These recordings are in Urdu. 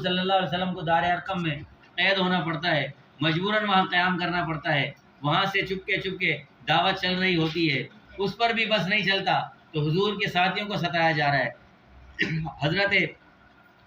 صلی اللہ علیہ وسلم کو دار ارقم میں قید ہونا پڑتا ہے، مجبوراً وہاں قیام کرنا پڑتا ہے، وہاں سے چپ کے دعوت چل رہی ہوتی ہے، اس پر بھی بس نہیں چلتا تو حضور کے ساتھیوں کو ستایا جا رہا ہے، حضرت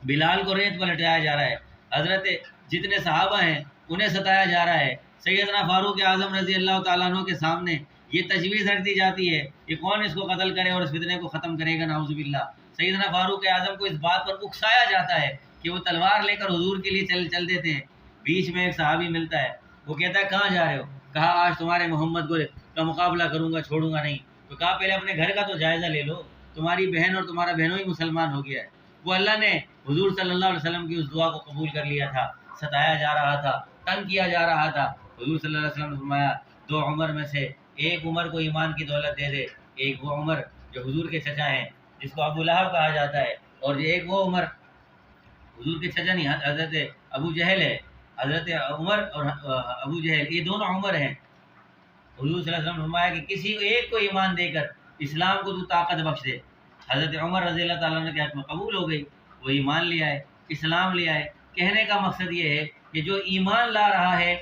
بلال کو ریت پر لٹایا جا رہا ہے، حضرت جتنے صحابہ ہیں انہیں ستایا جا رہا ہے، سیدنا فاروق اعظم رضی اللہ تعالیٰ عنہ کے سامنے یہ تجویز رکھ دی جاتی ہے کہ کون اس کو قتل کرے اور اس فتنے کو ختم کرے گا، نعوذ باللہ۔ سیدنا فاروق اعظم کو اس بات پر اکسایا جاتا ہے کہ وہ تلوار لے کر حضور کے لیے چل دیتے ہیں۔ بیچ میں ایک صحابی ملتا ہے، وہ کہتا ہے کہاں جا رہے ہو؟ کہا آج تمہارے محمد کا مقابلہ کروں گا، چھوڑوں گا نہیں۔ تو کہا پہلے اپنے گھر کا تو جائزہ لے لو، تمہاری بہن اور تمہارا بہنوں ہی مسلمان ہو گیا ہے۔ وہ اللہ نے حضور صلی اللہ علیہ وسلم کی اس دعا کو قبول کر لیا تھا، ستایا جا رہا تھا، تنگ کیا جا رہا تھا۔ حضور صلی اللہ علیہ وسلم نے فرمایا دو عمر میں سے ایک عمر کو ایمان کی دولت دے دے، ایک وہ عمر جو حضور کے چچا ہیں جس کو ابو لہب کہا جاتا ہے، اور ایک وہ عمر حضور کے چچا نہیں حضرت ابو جہل ہے، حضرت عمر اور ابو جہل یہ دونوں عمر ہیں۔ حضور صلی اللہ علیہ وسلم نے فرمایا کہ کسی ایک کو ایمان دے کر اسلام کو تو طاقت بخش دے۔ حضرت عمر رضی اللہ تعالیٰ عنہ کے حق میں قبول ہو گئی، وہ ایمان لے آئے، اسلام لے آئے۔ کہنے کا مقصد یہ ہے کہ جو ایمان لا رہا ہے،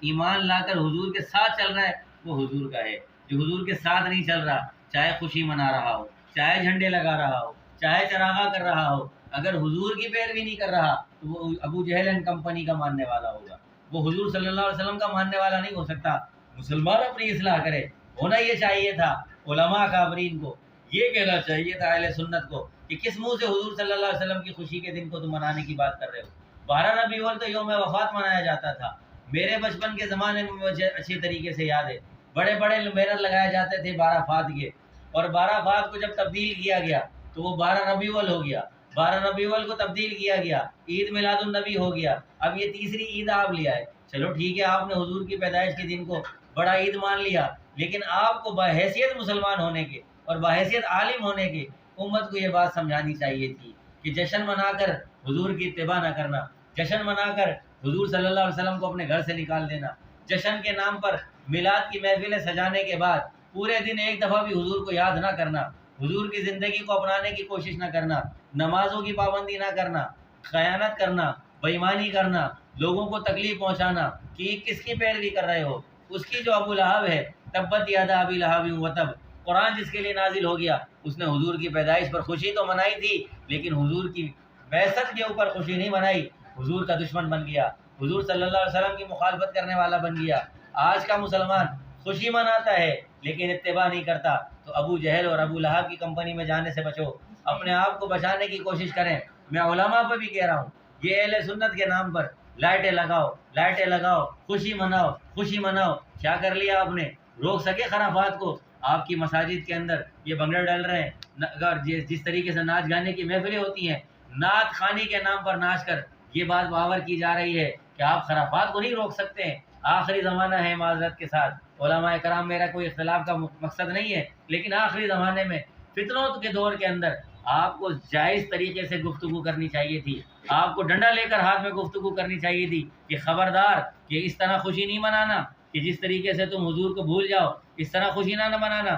ایمان لا کر حضور کے ساتھ چل رہا ہے، وہ حضور کا ہے۔ جو حضور کے ساتھ نہیں چل رہا، چاہے خوشی منا رہا ہو، چاہے جھنڈے لگا رہا ہو، چاہے چراغاں کر رہا ہو، اگر حضور کی پیروی نہیں کر رہا تو وہ ابو جہل اینڈ کمپنی کا ماننے والا ہوگا، وہ حضور صلی اللہ علیہ وسلم کا ماننے والا نہیں ہو سکتا۔ مسلمان اپنی اصلاح کرے، ہونا یہ چاہیے تھا علماء کابرین کو، یہ کہنا چاہیے تھا اہل سنت کو کہ کس منہ سے حضور صلی اللہ علیہ وسلم کی خوشی کے دن کو تم منانے کی بات کر رہے ہو۔ 12 ربیع الاول تو یوم وفات منایا جاتا تھا، میرے بچپن کے زمانے میں مجھے اچھی طریقے سے یاد ہے، بڑے بینر لگائے جاتے تھے 12 فات کے، اور 12 فات کو جب تبدیل کیا گیا تو وہ 12 ربیع الاول ہو گیا، 12 ربیع الاول کو تبدیل کیا گیا، عید میلاد النبی ہو گیا، اب یہ تیسری عید آپ لے آئے۔ چلو ٹھیک ہے، آپ نے حضور کی پیدائش کے دن کو بڑا عید مان لیا، لیکن آپ کو بحیثیت مسلمان ہونے کے اور بحیثیت عالم ہونے کے امت کو یہ بات سمجھانی چاہیے تھی کہ جشن منا کر حضور کی اتباع نہ کرنا، جشن منا کر حضور صلی اللہ علیہ وسلم کو اپنے گھر سے نکال دینا، جشن کے نام پر میلاد کی محفلیں سجانے کے بعد پورے دن ایک دفعہ بھی حضور کو یاد نہ کرنا، حضور کی زندگی کو اپنانے کی کوشش نہ کرنا، نمازوں کی پابندی نہ کرنا، خیانت کرنا، بے ایمانی کرنا، لوگوں کو تکلیف پہنچانا کہ کس کی پیروی کر رہے ہو؟ اس کی جو ابو لہب ہے، تبت یادا ابی لہب وتب، قرآن جس کے لیے نازل ہو گیا، اس نے حضور کی پیدائش پر خوشی تو منائی تھی لیکن حضور کی بعثت کے اوپر خوشی نہیں منائی، حضور کا دشمن بن گیا، حضور صلی اللہ علیہ وسلم کی مخالفت کرنے والا بن گیا۔ آج کا مسلمان خوشی مناتا ہے لیکن اتباع نہیں کرتا، تو ابو جہل اور ابو لہب کی کمپنی میں جانے سے بچو، اپنے آپ کو بچانے کی کوشش کریں۔ میں علماء پہ بھی کہہ رہا ہوں، یہ اہل سنت کے نام پر لائٹیں لگاؤ، خوشی مناؤ، کیا کر لیا آپ نے؟ روک سکے خرافات کو؟ آپ کی مساجد کے اندر یہ بنگڑے ڈل رہے ہیں، اگر جس طریقے سے ناچ گانے کی محفلیں ہوتی ہیں، نعت خوانی کے نام پر ناچ کر یہ بات باور کی جا رہی ہے کہ آپ خرافات کو نہیں روک سکتے ہیں۔ آخری زمانہ ہے، معذرت کے ساتھ علماء کرام، میرا کوئی اختلاف کا مقصد نہیں ہے، لیکن آخری زمانے میں فتنوں کے دور کے اندر آپ کو جائز طریقے سے گفتگو کرنی چاہیے تھی، آپ کو ڈنڈا لے کر ہاتھ میں گفتگو کرنی چاہیے تھی کہ خبردار کہ اس طرح خوشی نہیں منانا، کہ جس طریقے سے تم حضور کو بھول جاؤ اس طرح خوشی نہ منانا،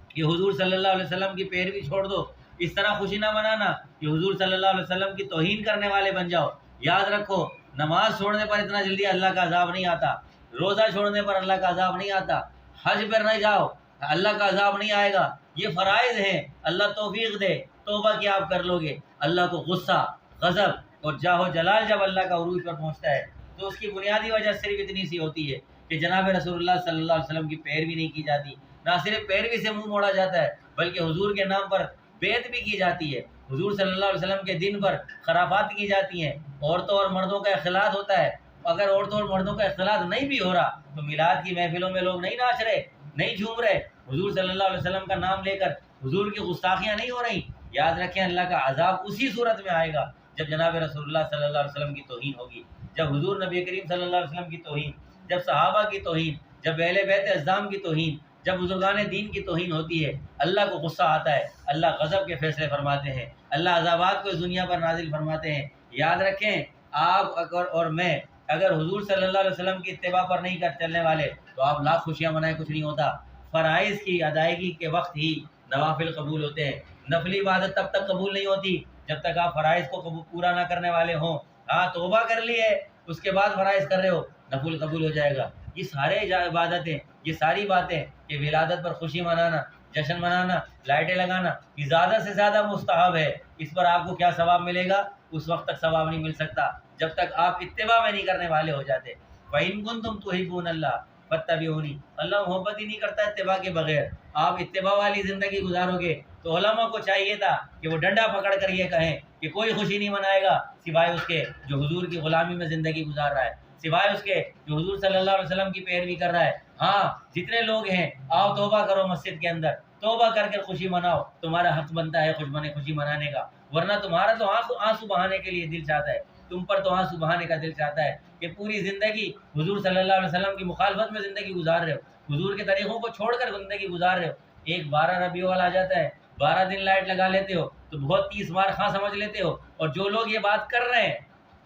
کہ حضور صلی اللہ علیہ وسلم کی پیروی چھوڑ دو اس طرح خوشی نہ منانا، کہ حضور صلی اللہ علیہ وسلم کی توہین کرنے والے بن جاؤ۔ یاد رکھو، نماز چھوڑنے پر اتنا جلدی اللہ کا عذاب نہیں آتا، روزہ چھوڑنے پر اللہ کا عذاب نہیں آتا، حج پر نہ جاؤ اللہ کا عذاب نہیں آئے گا، یہ فرائض ہیں، اللہ توفیق دے، توبہ کیا آپ کر لو گے۔ اللہ کو غصہ، غضب اور جاہ و جلال جب اللہ کا عروج پر پہنچتا ہے تو اس کی بنیادی وجہ صرف اتنی سی ہوتی ہے کہ جناب رسول اللہ صلی اللہ علیہ وسلم کی پیروی نہیں کی جاتی، نہ صرف پیروی سے منہ موڑا جاتا ہے بلکہ حضور کے نام پر بیعت بھی کی جاتی ہے، حضور صلی اللہ علیہ وسلم کے دن پر خرافات کی جاتی ہیں، عورتوں اور مردوں کا اختلاط ہوتا ہے، اگر عورتوں اور مردوں کا اختلاط نہیں بھی ہو رہا تو میلاد کی محفلوں میں لوگ نہیں ناچ رہے، نہیں جھوم رہے، حضور صلی اللہ علیہ وسلم کا نام لے کر حضور کی گستاخیاں نہیں ہو رہی۔ یاد رکھیں، اللہ کا عذاب اسی صورت میں آئے گا جب جناب رسول اللہ صلی اللہ علیہ وسلم کی توہین ہوگی، جب حضور نبی کریم صلی اللہ علیہ وسلم کی توہین، جب صحابہ کی توہین، جب اہل بیت اعظام کی توہین، جب بزرگان دین کی توہین ہوتی ہے، اللہ کو غصہ آتا ہے، اللہ غضب کے فیصلے فرماتے ہیں، اللہ عذابات کو اس دنیا پر نازل فرماتے ہیں۔ یاد رکھیں، آپ اور میں اگر حضور صلی اللہ علیہ وسلم کی اتباع پر نہیں کر چلنے والے تو آپ لاکھ خوشیاں منائیں، کچھ نہیں ہوتا۔ فرائض کی ادائیگی کے وقت ہی نوافل قبول ہوتے ہیں، نفلی عبادت تب تک قبول نہیں ہوتی جب تک آپ فرائض کو پورا نہ کرنے والے ہوں. ہاں توبہ کر لی ہے, اس کے بعد فرائض کر رہے ہو, نفل قبول ہو جائے گا. یہ سارے عبادتیں, یہ ساری باتیں, کہ ولادت پر خوشی منانا, جشن منانا, لائٹیں لگانا, یہ زیادہ سے زیادہ مستحب ہے. اس پر آپ کو کیا ثواب ملے گا؟ اس وقت تک ثواب نہیں مل سکتا جب تک آپ اتباع میں نہیں کرنے والے ہو جاتے. فَإِن كُنتُمْ تُحِبُّونَ اللَّهَ فَاتَّبِعُونِي, اللہ محبت ہی نہیں کرتا اتباع کے بغیر. آپ اتباع والی زندگی گزارو گے تو علماء کو چاہیے تھا کہ وہ ڈنڈا پکڑ کر یہ کہیں کہ کوئی خوشی نہیں منائے گا سوائے اس کے جو حضور کی غلامی میں زندگی گزار رہا ہے, سوائے اس کے جو حضور صلی اللہ علیہ وسلم کی پیروی کر رہا ہے. ہاں جتنے لوگ ہیں آؤ توبہ کرو مسجد کے اندر, توبہ کر کے خوشی مناؤ, تمہارا حق بنتا ہے خوشی منانے کا. ورنہ تمہارا تو آنسو بہانے کے لیے دل چاہتا ہے, تم پر تو آنسو بہانے کا دل چاہتا ہے کہ پوری زندگی حضور صلی اللہ علیہ وسلم کی مخالفت میں زندگی گزار رہے ہو, حضور کے طریقوں کو چھوڑ کر زندگی گزار رہے ہو. ایک 12 ربیع الاول آ جاتا ہے, 12 دن لائٹ لگا لیتے ہو تو بہت 30 مار خاں سمجھ لیتے ہو. اور جو لوگ یہ بات کر رہے ہیں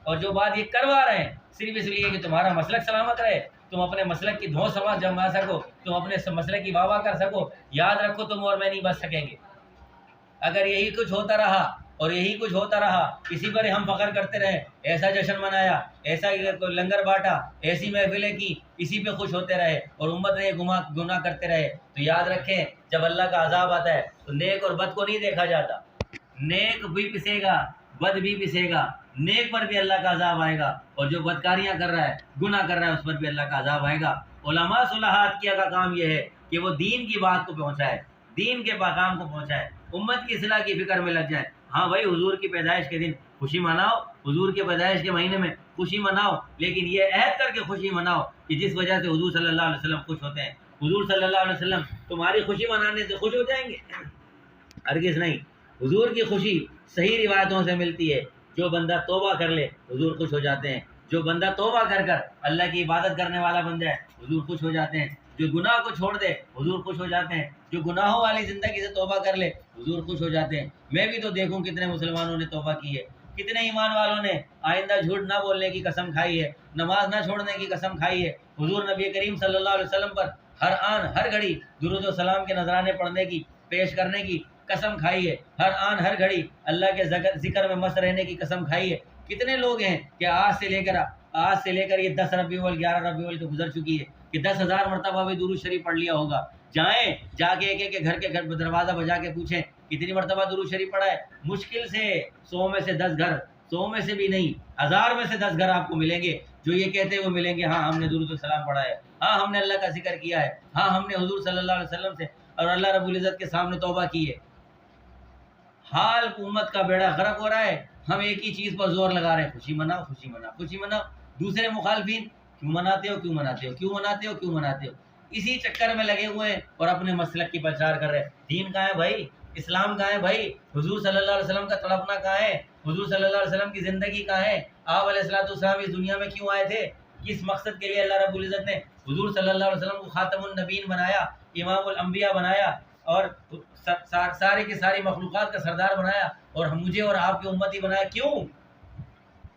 اور جو بات یہ کروا رہے ہیں صرف اس لیے کہ تمہارا مسلک سلامت رہے, تم اپنے مسلک کی دھو سماج جما سکو, تم اپنے مسلک کی واہ واہ کر سکو, یاد رکھو تم اور میں نہیں بچ سکیں گے. اگر یہی کچھ ہوتا رہا اور یہی کچھ ہوتا رہا, اسی پر ہم فخر کرتے رہے, ایسا جشن منایا, ایسا لنگر بانٹا, ایسی محفلیں کی, اسی پہ خوش ہوتے رہے اور امت نے گناہ کرتے رہے, تو یاد رکھیں جب اللہ کا عذاب آتا ہے تو نیک اور بد کو نہیں دیکھا جاتا. نیک بھی پسے گا, بد بھی پسے گا. نیک پر بھی اللہ کا عذاب آئے گا اور جو بدکاریاں کر رہا ہے, گناہ کر رہا ہے, اس پر بھی اللہ کا عذاب آئے گا. علماء صلحات کیا کا کام یہ ہے کہ وہ دین کی بات کو پہنچائے, دین کے پیغام کو پہنچائے, امت کی اصلاح کی فکر میں لگ جائے. ہاں بھائی حضور کی پیدائش کے دن خوشی مناؤ, حضور کے پیدائش کے مہینے میں خوشی مناؤ, لیکن یہ عہد کر کے خوشی مناؤ کہ جس وجہ سے حضور صلی اللہ علیہ وسلم خوش ہوتے ہیں. حضور صلی اللہ علیہ وسلم تمہاری خوشی منانے سے خوش ہو جائیں گے؟ ہرگز نہیں. حضور کی خوشی صحیح روایتوں سے ملتی ہے. جو بندہ توبہ کر لے حضور خوش ہو جاتے ہیں, جو بندہ توبہ کر کر اللہ کی عبادت کرنے والا بن جائے حضور خوش ہو جاتے ہیں, جو گناہ کو چھوڑ دے حضور خوش ہو جاتے ہیں, جو گناہوں والی زندگی سے توبہ کر لے حضور خوش ہو جاتے ہیں. میں بھی تو دیکھوں کتنے مسلمانوں نے توبہ کی ہے, کتنے ایمان والوں نے آئندہ جھوٹ نہ بولنے کی قسم کھائی ہے, نماز نہ چھوڑنے کی قسم کھائی ہے, حضور نبی کریم صلی اللہ علیہ وسلم پر ہر آن ہر گھڑی درود و سلام کے نذرانے پڑھنے کی, پیش کرنے کی قسم کھائی ہے, ہر آن ہر گھڑی اللہ کے ذکر میں مست رہنے کی قسم کھائی ہے. کتنے لوگ ہیں کہ آج سے لے کر یہ 10 ربیع الاول 11 ربیع الاول تو گزر چکی ہے کہ 10,000 مرتبہ بھی درود شریف پڑھ لیا ہوگا. جائیں جا کے ایک گھر کے دروازہ بجا کے پوچھیں کتنی مرتبہ درود شریف پڑھا ہے. مشکل سے 100 میں سے 10 گھر, 100 میں سے بھی نہیں 1000 میں سے 10 گھر آپ کو ملیں گے جو یہ کہتے ہوئے ملیں گے, ہاں ہم نے درود و سلام پڑھا ہے, ہاں ہم نے اللہ کا ذکر کیا ہے, ہاں ہم نے حضور صلی اللہ علیہ وسلم سے اور اللہ رب العزت کے سامنے توبہ کی ہے. حال امت کا بیڑا غرق ہو رہا ہے, ہم ایک ہی چیز پر زور لگا رہے ہیں, خوشی مناؤ خوشی مناؤ خوشی مناؤ. دوسرے مخالفین کیوں مناتے ہو کیوں مناتے ہو کیوں مناتے ہو کیوں مناتے ہو, اسی چکر میں لگے ہوئے ہیں اور اپنے مسلک کی پرچار کر رہے ہیں. دین کہاں ہے بھائی, اسلام کہاں ہے بھائی, حضور صلی اللہ علیہ وسلم کا تڑپنا کہاں ہے, حضور صلی اللہ علیہ وسلم کی زندگی کہاں ہے, آپ علیہ الصلوۃ والسلام اس دنیا میں کیوں آئے تھے, کس مقصد کے لیے اللہ رب العزت نے حضور صلی اللہ علیہ وسلم کو خاتم النبیین بنایا, امام الانبیاء بنایا اور سارے کی ساری مخلوقات کا سردار بنایا اور مجھے اور آپ کی امتی بنایا. کیوں,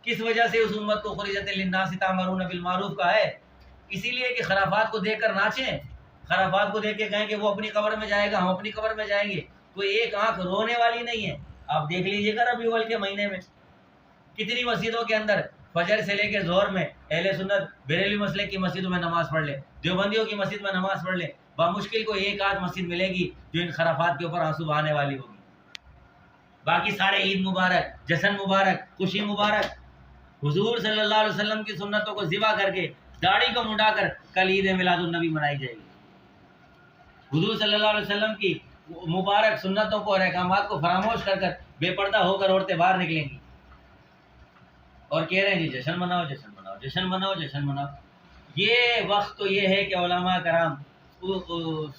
کس وجہ سے اس امت کو خرجت للناس تأمرون بالمعروف کا ہے؟ اسی لیے کہ خرافات کو دیکھ کر ناچیں, خرافات کو دیکھ کے کہیں کہ وہ اپنی قبر میں جائے گا, ہم اپنی قبر میں جائیں گے. کوئی ایک آنکھ رونے والی نہیں ہے. آپ دیکھ لیجئے گا ربیع الاول کے مہینے میں کتنی مسجدوں کے اندر فجر سے لے کے ظہر میں اہل سنت بریلوی مسلک کی مسجدوں میں نماز پڑھ لے, دیوبندیوں کی مسجد میں نماز پڑھ لے, بامشکل کو ایک آدھ مسجد ملے گی جو ان خرافات کے اوپر آنسو بہانے والی ہوگی. باقی سارے عید مبارک, جشن مبارک, خوشی مبارک. حضور صلی اللہ علیہ وسلم کی سنتوں کو ذبح کر کے داڑھی کو منڈا کر کل عید میلاد النبی منائی جائے گی. حضور صلی اللہ علیہ وسلم کی مبارک سنتوں کو اور احکامات کو فراموش کر کر بے پردہ ہو کر عورتیں باہر نکلیں گی اور کہہ رہے ہیں جی جشن مناؤ جشن مناؤ جشن مناؤ جشن مناؤ. یہ وقت تو یہ ہے کہ علماء کرام,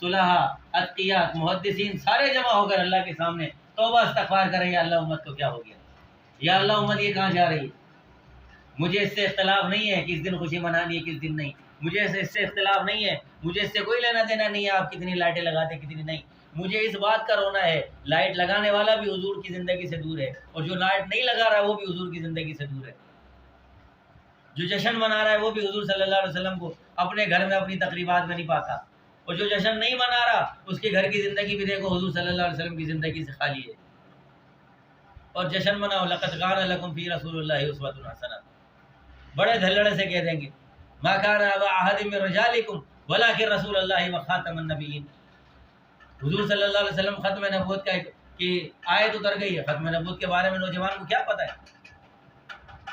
صلحاء, اتقیاء, محدثین سارے جمع ہو کر اللہ کے سامنے توبہ استغفار کریں, یا اللہ امت کو کیا ہو گیا, یا اللہ امت یہ کہاں جا رہی ہے. مجھے اس سے اختلاف نہیں ہے کس دن خوشی منانی ہے کس دن نہیں, مجھے اس سے اختلاف نہیں ہے, مجھے اس سے کوئی لینا دینا نہیں ہے آپ کتنی لائٹیں لگاتے کتنی نہیں. مجھے اس بات کا رونا ہے لائٹ لگانے والا بھی حضور کی زندگی سے دور ہے اور جو لائٹ نہیں لگا رہا ہے وہ بھی حضور کی زندگی سے دور ہے. جو جشن منا رہا ہے وہ بھی حضور صلی اللہ علیہ وسلم کو اپنے گھر میں اپنی تقریبات میں نہیں پاتا, اور جو جشن نہیں منا رہا اس کے گھر کی زندگی بھی دیکھو حضور صلی اللہ علیہ وسلم کی زندگی سے خالی ہے. اور جشن مناؤ، لقد کان لکم فی رسول اللہ اسوۃ حسنہ، بڑے دھلڑے سے کہہ دیں گے ما کان ابا احد من رجالکم ولکن رسول اللہ وخاتم النبیین. حضور صلی اللہ علیہ وسلم ختم نبوت کی آیت اتر گئی ہے. ختم نبوت کے بارے میں نوجوان کو کیا پتہ ہے؟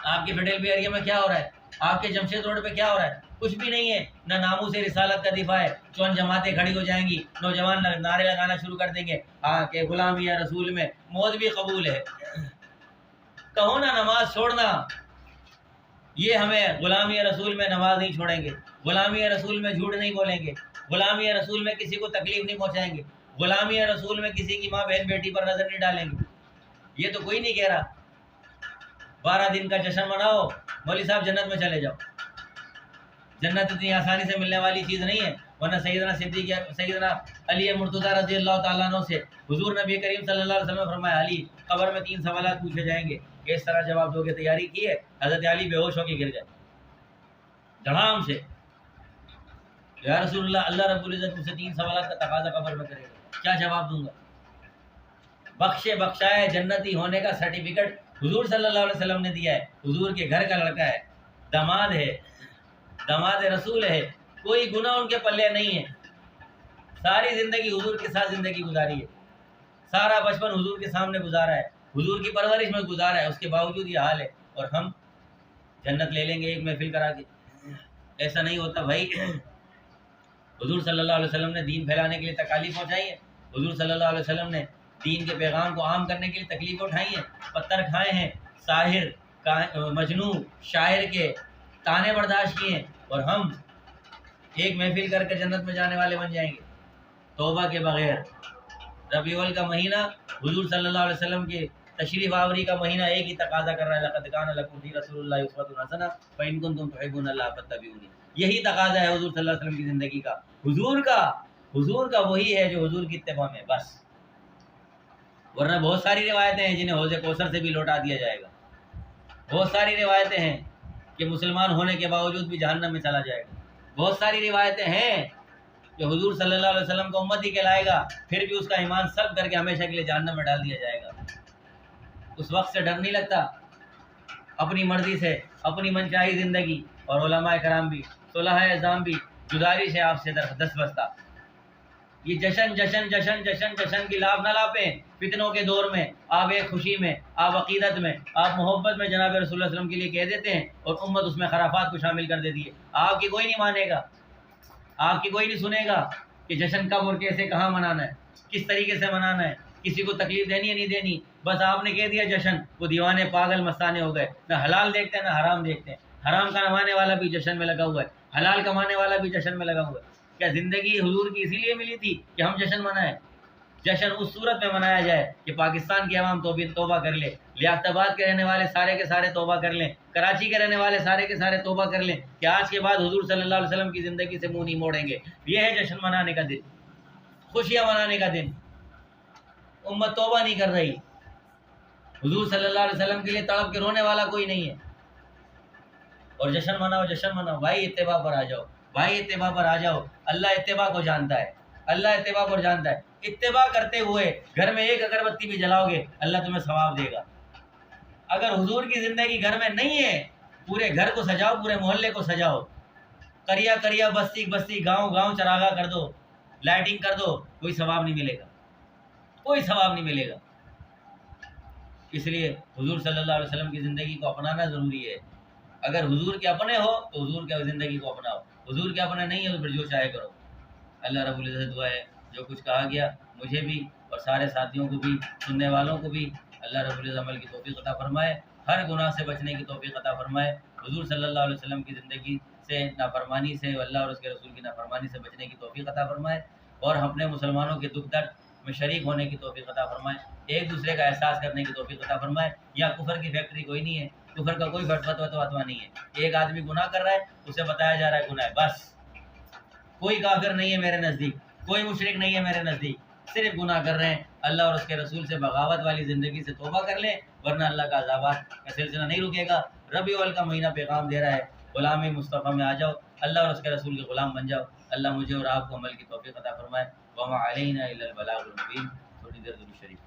آپ کے فیڈل ایریا میں کیا ہو رہا ہے؟ آپ کے جمشید روڈ پہ کیا ہو رہا ہے؟ کچھ بھی نہیں ہے. نہ ناموس رسالت کا دفاع ہے. چون جماعتیں کھڑی ہو جائیں گی، نوجوان نعرے لگانا شروع کر دیں گے ہاں کہ غلامی رسول میں موت بھی قبول ہے. کہو نا نماز چھوڑنا، یہ ہمیں غلامی رسول میں نماز نہیں چھوڑیں گے، غلامی رسول میں جھوٹ نہیں بولیں گے، غلامی رسول میں کسی کو تکلیف نہیں پہنچائیں گے، غلامی رسول میں کسی کی ماں بہن بیٹی پر نظر نہیں ڈالیں گے. یہ تو کوئی نہیں کہہ رہا. 12 دن کا جشن مناؤ، مولوی صاحب جنت میں چلے جاؤ. جنت اتنی آسانی سے ملنے والی چیز نہیں ہے. ورنہ سیدنا علی مرتضیٰ رضی اللہ تعالیٰ عنہ سے حضور نبی کریم صلی اللہ علیہ وسلم نے فرمایا علی قبر میں 3 سوالات پوچھے جائیں گے، اس طرح جواب دو گے. تیاری کی ہے؟ حضرت علی بے ہوش ہو کے گر گئے دھڑام سے. یا رسول اللہ، اللہ رب العزت مجھ سے 3 سوالات کا تقاضا قبر میں کرے گا، کیا جواب دوں گا؟ بخشے بخشائے جنتی ہونے کا سرٹیفکیٹ حضور صلی اللہ علیہ وسلم نے دیا ہے. حضور کے گھر کا لڑکا ہے، داماد ہے، داماد رسول ہے، کوئی گناہ ان کے پلے نہیں ہے. ساری زندگی حضور کے ساتھ زندگی گزاری ہے، سارا بچپن حضور کے سامنے گزارا ہے، حضور کی پرورش میں گزارا ہے. اس کے باوجود یہ حال ہے. اور ہم جنت لے لیں گے ایک محفل کرا کے؟ ایسا نہیں ہوتا بھائی. حضور صلی اللہ علیہ وسلم نے دین پھیلانے کے لیے تکالیف پہنچائی ہیں. حضور صلی اللہ علیہ وسلم نے دین کے پیغام کو عام کرنے کے لیے تکلیف اٹھائی ہیں، پتھر کھائے ہیں، ساحر مجنو شاعر کے تانے برداشت کیے ہیں. اور ہم ایک محفل کر کے جنت میں جانے والے بن جائیں گے توبہ کے بغیر. ربیع الاول کا مہینہ حضور صلی اللہ علیہ وسلم کے تشریف آوری کا مہینہ ایک ہی تقاضا کر رہا ہے، لقد کان لکم فی رسول اللہ اسوۃ حسنہ فإن کنتم تحبون اللہ فاتبعونی. یہی تقاضا ہے حضور صلی اللہ علیہ وسلم کی زندگی کا. حضور کا وہی ہے جو حضور کی اتباع میں بس. ورنہ بہت ساری روایتیں ہیں جنہیں حوض کوثر سے بھی لوٹا دیا جائے گا. بہت ساری روایتیں ہیں کہ مسلمان ہونے کے باوجود بھی جہنم میں چلا جائے گا. بہت ساری روایتیں ہیں کہ حضور صلی اللہ علیہ وسلم کو امتی کہلائے گا، پھر بھی اس کا ایمان سلب کر کے ہمیشہ کے لیے جہنم میں ڈال دیا جائے گا. اس وقت سے ڈر نہیں لگتا. اپنی مرضی سے اپنی منچاہی زندگی. اور علماء کرام بھی، صلحاء اعظام بھی گزارش ہے آپ سے دستبستہ، یہ جشن جشن جشن جشن جشن کی لاب نہ لاپیں. فتنوں کے دور میں آپ ایک خوشی میں، آپ عقیدت میں، آپ محبت میں جناب رسول اللہ صلی اللہ علیہ وسلم کے لیے کہہ دیتے ہیں اور امت اس میں خرافات کو شامل کر دیتی ہے. آپ کی کوئی نہیں مانے گا، آپ کی کوئی نہیں سنے گا کہ جشن کب اور کیسے کہاں منانا ہے، کس طریقے سے منانا ہے، کسی کو تکلیف دینی ہے نہیں دینی. بس آپ نے کہہ دیا جشن، وہ دیوانے پاگل مستانے ہو گئے. نہ حلال دیکھتے ہیں نہ حرام دیکھتے ہیں. حرام کمانے والا بھی جشن میں لگا ہوا ہے، حلال کمانے والا بھی جشن میں لگا ہوا ہے. کیا زندگی حضور کی اسی لیے ملی تھی کہ ہم جشن منائیں؟ جشن اس صورت میں منایا جائے کہ پاکستان کی عوام توبہ کر لے، لیاقت آباد کے رہنے والے سارے کے سارے توبہ کر لیں، کراچی کے رہنے والے سارے کے سارے توبہ کر لیں کہ آج کے بعد حضور صلی اللہ علیہ وسلم کی زندگی سے منہ نہیں موڑیں گے. یہ ہے جشن منانے کا دن، خوشیاں منانے کا دن. امت توبہ نہیں کر رہی. حضور صلی اللہ علیہ وسلم کے لیے تڑپ کے رونے والا کوئی نہیں ہے. اور جشن مناؤ جشن مناؤ. بھائی اتباع پر آ جاؤ، بھائی اتباع پر آ جاؤ. اللہ اتباع کو جانتا ہے، اللہ اتباع کو جانتا ہے. اتباع کرتے ہوئے گھر میں ایک اگربتی بھی جلاؤ گے اللہ تمہیں ثواب دے گا. اگر حضور کی زندگی گھر میں نہیں ہے، پورے گھر کو سجاؤ، پورے محلے کو سجاؤ، کریا کریا بستی بستی گاؤں گاؤں چراغا کر دو، لائٹنگ کر دو، کوئی ثواب نہیں ملے گا، کوئی ثواب نہیں ملے گا. اس لیے حضور صلی اللہ علیہ وسلم کی زندگی کو اپنانا ضروری ہے. اگر حضور کے اپنے ہو تو حضور کی زندگی کو اپناؤ، حضور کے اپنے نہیں ہے تو پھر جو چاہے کرو. اللہ رب العزت دعا ہے جو کچھ کہا گیا مجھے بھی اور سارے ساتھیوں کو بھی، سننے والوں کو بھی اللہ رب العزت عمل کی توفیق عطا فرمائے، ہر گناہ سے بچنے کی توفیق عطا فرمائے. حضور صلی اللہ علیہ وسلم کی زندگی سے نافرمانی سے، اللہ اور اس کے رسول کی نافرمانی سے بچنے کی توفیق عطا فرمائے، اور اپنے مسلمانوں کے دکھ درد میں شریک ہونے کی توفیق عطا فرمائے، ایک دوسرے کا احساس کرنے کی توفیق عطا فرمائے. یہاں کفر کی فیکٹری کوئی نہیں ہے، کفر کا کوئی فتویٰ نہیں ہے. ایک آدمی گناہ کر رہا ہے، اسے بتایا جا رہا ہے گناہ ہے، بس. کوئی کافر نہیں ہے میرے نزدیک، کوئی مشرک نہیں ہے میرے نزدیک، صرف گناہ کر رہے ہیں. اللہ اور اس کے رسول سے بغاوت والی زندگی سے توبہ کر لیں، ورنہ اللہ کا عذابات کا سلسلہ نہیں رکے گا. ربیع الاول کا مہینہ پیغام دے رہا ہے، غلامی مصطفیٰ میں آ جاؤ، اللہ اور اس کے رسول کے غلام بن جاؤ. اللہ مجھے اور آپ کو عمل کی توفیق عطا فرمائے. وما علینا الا البلاغ المبین. تھوڑی دیر درود شریف.